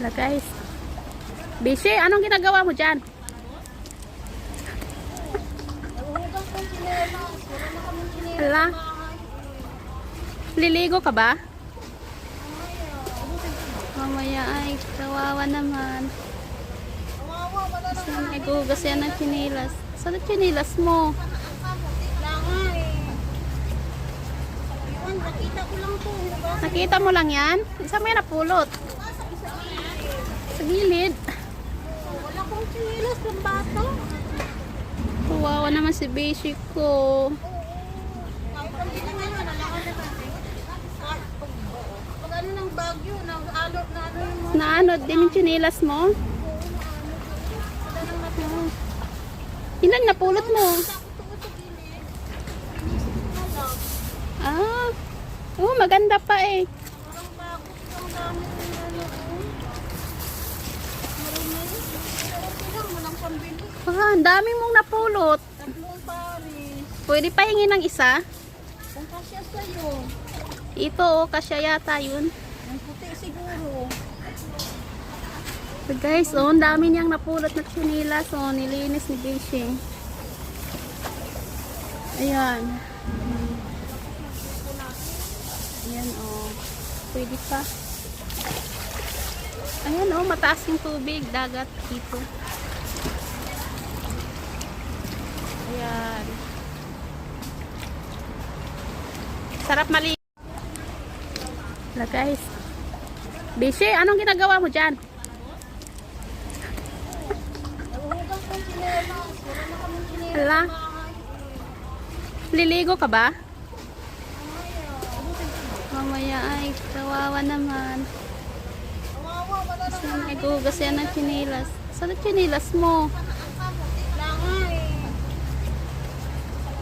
Wala guys. Bishi, anong ginagawa mo dyan? Hala. Liligo ka ba? Mamaya ay kawawa naman. Kasi nagugas yan ng chinilas. Saan ang chinilas mo? Nakita ko lang po. Nakita mo lang yan? Isa mo yan napulot. Sa gilid. Wala kong chinilas ng bata. Kawawa naman si Bishi ko. Kahit ang kita ngayon, nalakas na kasi. Pag ano ng bagyo, nag-alot na ano yung mga... Naano din yung chinilas mo? Wala nang natulog. Ilan napulot mo? Takot ako sa gilid. Wala. Ah. Oh, maganda pa eh. Parang bakit ang dami ng ano ko. Marumi. Pero silang walang pambili. Ah, ang dami mong napulot. Tatlong pares. Pwede pa hingin ng isa? Kung kasya sa'yo. Ito oh, kasya yata yun. Ang puti siguro. So guys, oh, ang dami niyang napulot na chinilas. Oh, nilinis ni Bishi. Ayan. Ayan oh. Pwede pa. Ayan oh, mataas yung tubig. Dagat dito. Ayan. Sarap maligo. Wala guys. Bishi, anong ginagawa mo dyan? Nahuhugang kong chinelas. Wala na kaming chinelas. Hala. Liligo ka ba? Mamaya ay kawawa naman. Kawawa, wala na Kasi nagugas yan ng chinilas. Saan ang chinilas mo? Wala nga eh.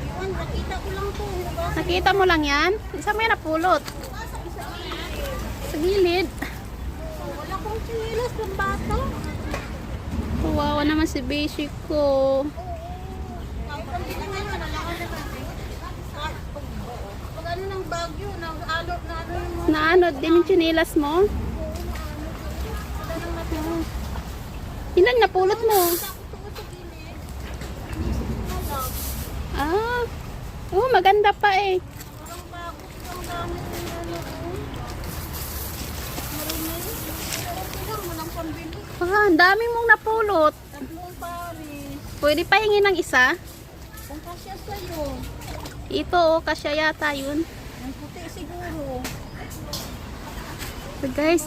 Iwan, nakita ko lang po. Nakita mo lang yan? Isa mo yan napulot. Sa gilid. Wala kong chinelas ng bata. Kawawa naman si Bishi ko. Kahit ang kita ngayon, nalakas na kasi. Pag ano ng bagyo, nag-alot na ano yung mga... Naano din yung chinilas mo? Wala nang natulog. Ilan napulot mo? Takot ako sa gilid. Wala. Ah. Oh, maganda pa eh. Parang bakit ang dami ng ano ko. Marumi. Pero silang walang pambili. Ah, ang dami mong napulot. Tatlong pares. Pwede pa hingin ng isa? Kung kasya sa'yo. Ito oh, kasya yata yun. Ang puti siguro. So guys,